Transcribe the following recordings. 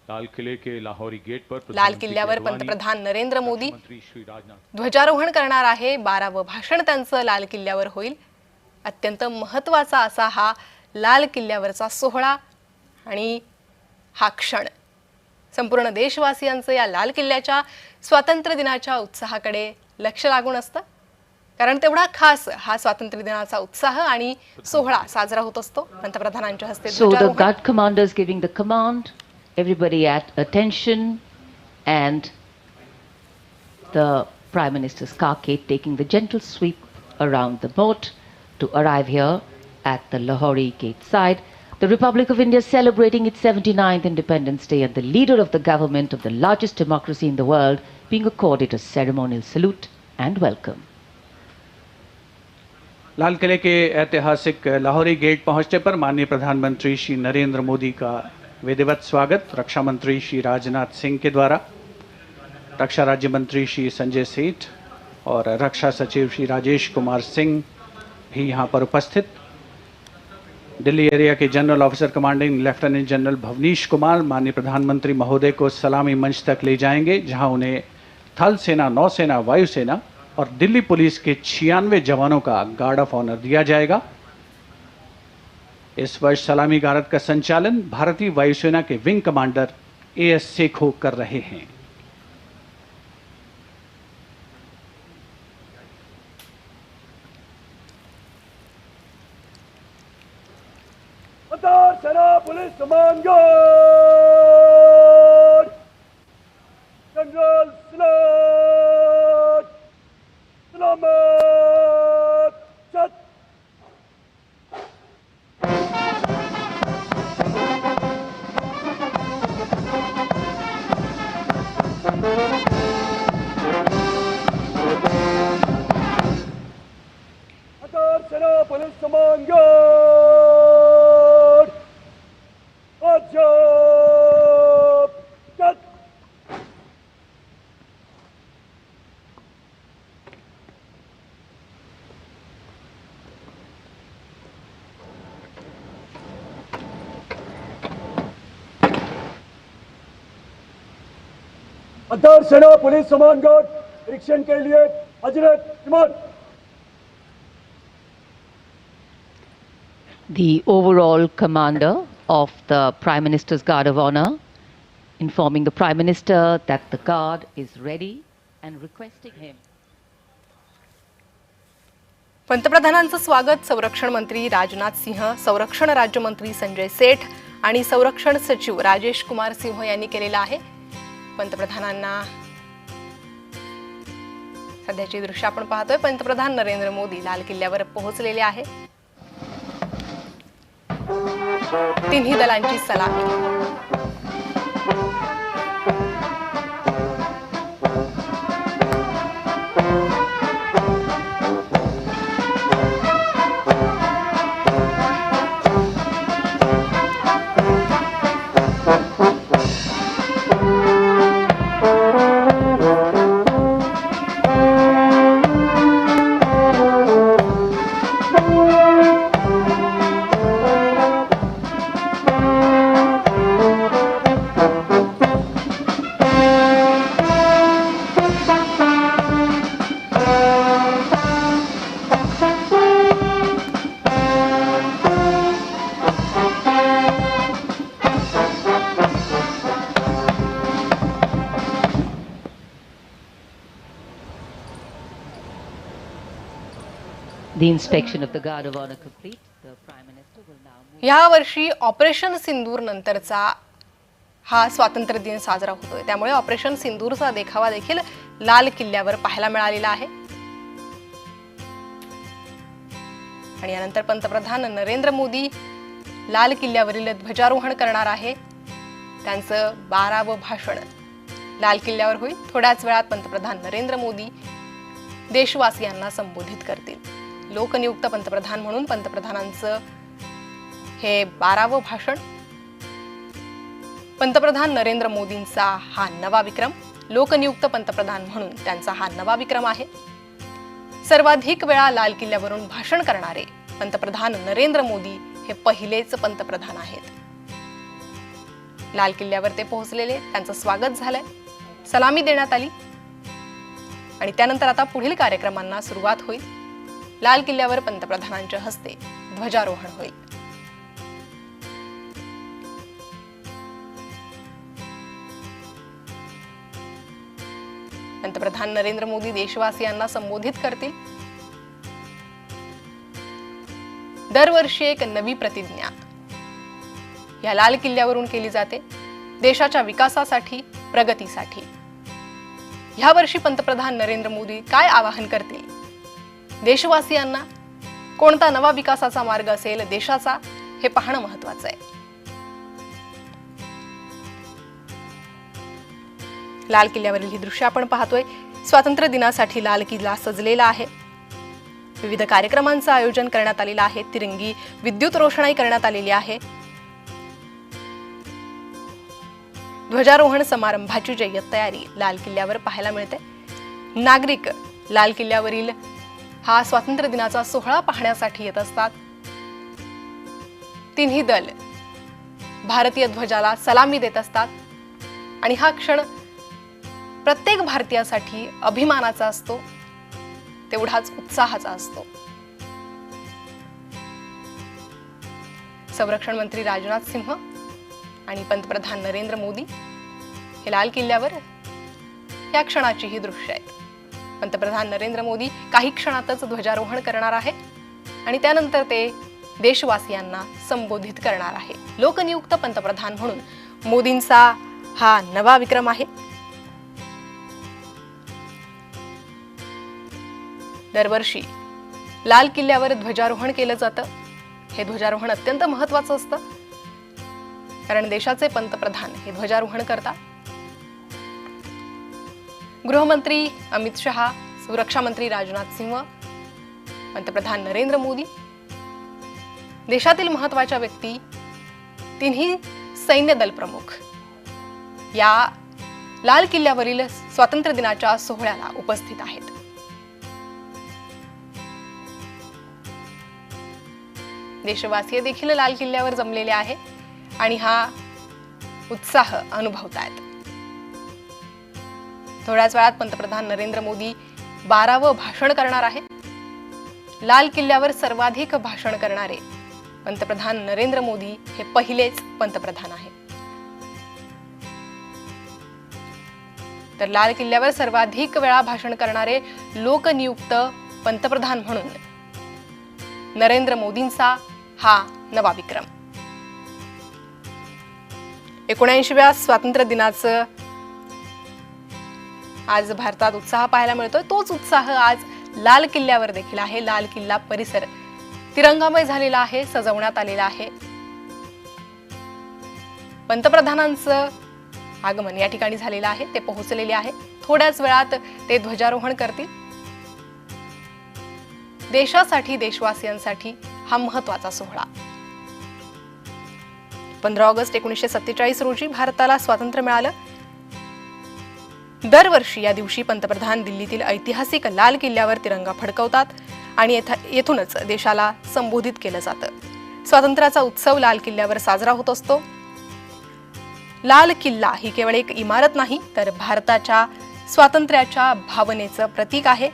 लाल किले के लाहौरी गेट पर लाल किल्ल्यावर पंतप्रधान नरेंद्र मोदी ध्वजारोहण करणार आहे। 12वे भाषण त्यांचं लाल किल्ल्यावर होईल। अत्यंत महत्त्वाचा असा हा लाल किल्ल्यावरचा सोहळा आणि हा क्षण संपूर्ण देशवासियांचं या लाल किल्ल्याच्या स्वातंत्र्य दिनाच्या उत्साहाकडे लक्ष लागून असतं, कारण तेवढा खास हा स्वातंत्र्य दिनाचा उत्साह आणि सोहळा साजरा होत असतो। पंतप्रधानांच्या हस्ते ध्वजारोहण। So the guard commanders giving the command, everybody at attention, and the Prime Minister's carcade taking the gentle sweep around the moat to arrive here at the Lahori gate side. The Republic of India is celebrating its 79th Independence Day, and the leader of the government of the largest democracy in the world being accorded a ceremonial salute and welcome. लाल किले के ऐतिहासिक Lahori gate पहुंचने पर माननीय प्रधानमंत्री श्री नरेंद्र मोदी का विधिवत स्वागत रक्षा मंत्री श्री राजनाथ सिंह के द्वारा, रक्षा राज्य मंत्री श्री संजय सेठ और रक्षा सचिव श्री राजेश कुमार सिंह भी यहां पर उपस्थित। दिल्ली एरिया के general officer commanding lieutenant general Bhavnish Kumar माननीय प्रधानमंत्री महोदय को सलामी मंच तक ले जाएंगे, जहां उन्हें थल सेना, नौसेना, वायुसेना और दिल्ली पुलिस के 96 जवानों का गार्ड ऑफ ऑनर दिया जाएगा। इस वर्ष सलामी गारद का संचालन भारतीय वायुसेना के विंग कमांडर एएस सेखो कर रहे हैं। सेना पुलिस कमान जनरल सलामत चत। सेना पुलिस कमान अध्यक्ष सेना पुलिस सम्मान गार्ड निरीक्षण के लिए हजरत इमाम। The overall commander of the Prime Minister's Guard of Honor informing the Prime Minister that the guard is ready and requesting him. पंतप्रधानांचं स्वागत संरक्षण मंत्री राजनाथ सिंह, संरक्षण राज्यमंत्री संजय सेठ आणि संरक्षण सचिव राजेश कुमार सिंह यांनी केलेलं आहे। पंतप्रधानांना सध्याची दृश्य आपण पाहतोय। पंतप्रधान नरेंद्र मोदी लाल किल्ल्यावर पोहोचलेले आहे। तिन्ही दलांची सलामी। The inspection of the Guard of Honor complete. The Prime Minister will now move. या वर्षी ऑपरेशन सिंदूर नंतरचा हा स्वातंत्र्य दिन साजरा होतोय, त्यामुळे ऑपरेशन सिंदूरचा देखावा देखील लाल किल्ल्यावर पाहायला मिळालेला आहे। आणि यानंतर पंतप्रधान नरेंद्र मोदी लाल किल्ल्यावरील ध्वजारोहण करणार आहे। त्यांचं 12वे भाषण लाल किल्ल्यावर होईल। थोड्याच वेळात पंतप्रधान नरेंद्र मोदी देशवासियांना संबोधित करतील। लोकनियुक्त पंतप्रधान म्हणून पंतप्रधानांचं हे 12वे भाषण। पंतप्रधान नरेंद्र मोदींचा हा नवा विक्रम, लोकनियुक्त पंतप्रधान म्हणून त्यांचा हा नवा विक्रम आहे। सर्वाधिक वेळा लाल किल्ल्यावरून भाषण करणारे पंतप्रधान नरेंद्र मोदी हे पहिलेच पंतप्रधान आहेत। लाल किल्ल्यावर ते पोहोचलेले, त्यांचं स्वागत झालंय, सलामी देण्यात आली आणि त्यानंतर आता पुढील कार्यक्रमांना सुरुवात होईल. लाल किल्ल्यावर पंतप्रधानांच्या हस्ते ध्वजारोहण होईल. पंतप्रधान नरेंद्र मोदी देशवासियांना संबोधित करतील. दरवर्षी एक नवी प्रतिज्ञा या लाल किल्ल्यावरून केली जाते, देशाच्या विकासासाठी, प्रगतीसाठी. ह्या वर्षी पंतप्रधान नरेंद्र मोदी काय आवाहन करतील, देशवासियांना कोणता नवा विकासाचा मार्ग असेल देशाचा, हे पाहणं महत्त्वाचं आहे. लाल किल्ल्यावरील ही दृश्य आपण पाहतोय. स्वातंत्र्य दिनासाठी लाल किल्ला सजलेला आहे. विविध कार्यक्रमांचं आयोजन करण्यात आलेलं आहे. तिरंगी विद्युत रोषणाई करण्यात आलेली आहे. ध्वजारोहण समारंभाची जय्यत तयारी लाल किल्ल्यावर पाहायला मिळते. नागरिक लाल किल्ल्यावरील हा स्वातंत्र्य दिनाचा सोहळा पाहण्यासाठी येत असतात. तिन्ही दल भारतीय ध्वजाला सलामी देत असतात आणि हा क्षण प्रत्येक भारतीयासाठी अभिमानाचा असतो, तेवढाच उत्साहाचा असतो. संरक्षण मंत्री राजनाथ सिंह आणि पंतप्रधान नरेंद्र मोदी हे लाल किल्ल्यावर या क्षणाची ही दृश्य आहेत. पंतप्रधान नरेंद्र मोदी काही क्षणातच ध्वजारोहण करणार आहे आणि त्यानंतर ते देशवासियांना संबोधित करणार आहे. लोकनियुक्त पंतप्रधान म्हणून मोदींचा हा नवा विक्रम आहे. दरवर्षी लाल किल्ल्यावर ध्वजारोहण केलं जातं. हे ध्वजारोहण अत्यंत महत्त्वाचं असतं, कारण देशाचे पंतप्रधान हे ध्वजारोहण करतात. गृहमंत्री अमित शहा, सुरक्षा मंत्री राजनाथ सिंह, पंतप्रधान नरेंद्र मोदी, देशातील महत्त्वाच्या व्यक्ती, तिन्ही सैन्य दल प्रमुख या लाल किल्ल्यावरील स्वातंत्र्य दिनाच्या सोहळ्याला उपस्थित आहेत. देशवासीय देखील लाल किल्ल्यावर जमलेले आहे आणि हा उत्साह अनुभवतायत. थोड्याच वेळात पंतप्रधान नरेंद्र मोदी 12वं भाषण करणार आहे. लाल किल्ल्यावर सर्वाधिक भाषण करणारे पंतप्रधान नरेंद्र मोदी हे पहिलेच पंतप्रधान आहेत. तर लाल किल्ल्यावर सर्वाधिक वेळा भाषण करणारे लोकनियुक्त पंतप्रधान म्हणून नरेंद्र मोदींचा हा नवा विक्रम. 79व्या स्वातंत्र्य दिनाचं आज भारतात उत्साह पाहायला मिळतोय. तोच उत्साह आज लाल किल्ल्यावर देखील आहे. लाल किल्ला परिसर तिरंगामय झालेला आहे, सजवण्यात आलेला आहे. पंतप्रधानांचं आगमन या ठिकाणी झालेलं आहे, ते पोहोचलेले आहे. थोड्याच वेळात ते ध्वजारोहण करतील. देशासाठी, देशवासियांसाठी हा महत्त्वाचा सोहळा. 15 ऑगस्ट 1947 रोजी भारताला स्वातंत्र्य मिळालं. दरवर्षी या दिवशी पंतप्रधान दिल्लीतील ऐतिहासिक लाल किल्ल्यावर तिरंगा फडकवतात आणि येथूनच देशाला संबोधित केलं जातं. स्वातंत्र्याचा उत्सव लाल किल्ल्यावर साजरा होत असतो. लाल किल्ला ही केवळ एक इमारत नाही, तर भारताच्या स्वातंत्र्याच्या भावनेचं प्रतीक आहे.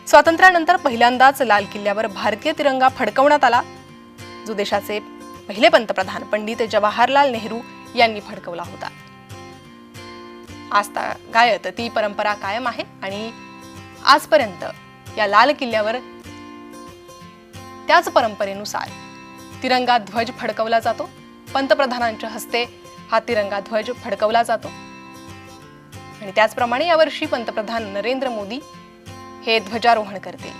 स्वातंत्र्यानंतर पहिल्यांदाच लाल किल्ल्यावर भारतीय तिरंगा फडकवण्यात आला, जो देशाचे पहिले पंतप्रधान पंडित जवाहरलाल नेहरू यांनी फडकवला होता. आजतागायत ती परंपरा कायम आहे आणि आजपर्यंत या लाल किल्ल्यावर त्याच परंपरेनुसार तिरंगा ध्वज फडकवला जातो. पंतप्रधानांच्या हस्ते हा तिरंगा ध्वज फडकवला जातो आणि त्याचप्रमाणे यावर्षी पंतप्रधान नरेंद्र मोदी हे ध्वजारोहण करतील.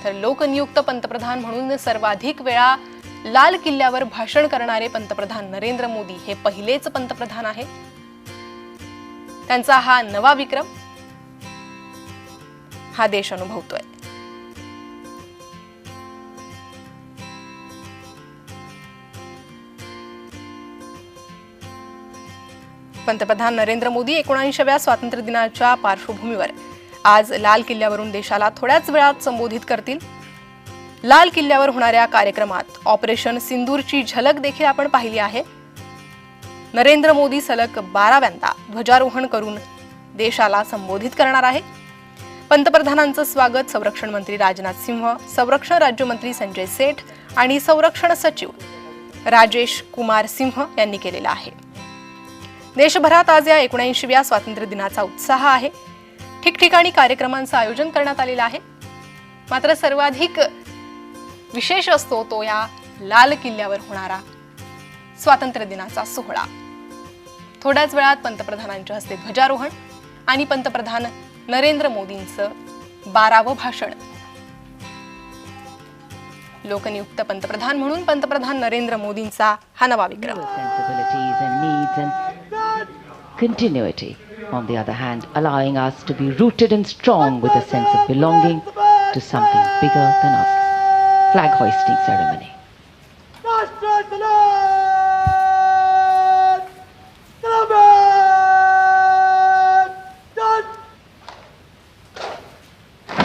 तर लोकनियुक्त पंतप्रधान म्हणून सर्वाधिक वेळा लाल किल्ल्यावर भाषण करणारे पंतप्रधान नरेंद्र मोदी हे पहिलेच पंतप्रधान आहे. त्यांचा हा नवा विक्रम हा देश अनुभवतोय. पंतप्रधान नरेंद्र मोदी 79व्या स्वातंत्र्य दिनाच्या पार्श्वभूमीवर आज लाल किल्ल्यावरून देशाला थोड्याच वेळात संबोधित करतील. लाल किल्ल्यावर होणाऱ्या कार्यक्रमात ऑपरेशन सिंदूरची झलक देखील आपण पाहिली आहे. नरेंद्र मोदी सलग 12व्यांदा ध्वजारोहण करून देशाला संबोधित करणार आहे. पंतप्रधानांचं स्वागत संरक्षण मंत्री राजनाथ सिंह, संरक्षण राज्यमंत्री संजय सेठ आणि संरक्षण सचिव राजेश कुमार सिंह यांनी केलेलं आहे. देशभरात आज या 79व्या स्वातंत्र्य दिनाचा उत्साह आहे. ठिकठिकाणी कार्यक्रमांचं आयोजन करण्यात आलेलं आहे. मात्र सर्वाधिक विशेष असतो तो या लाल किल्ल्यावर होणारा स्वातंत्र्य दिनाचा सोहळा. थोड्याच वेळात पंतप्रधानांच्या हस्ते ध्वजारोहण आणि पंतप्रधान नरेंद्र मोदींचं 12वं भाषण. लोकनियुक्त पंतप्रधान म्हणून पंतप्रधान नरेंद्र मोदींचा हा नवा विक्रम. Sensibilities and needs and continuity, on the other hand, allowing us to be rooted and strong with a sense of belonging to something bigger than us. Flag hoisting ceremony.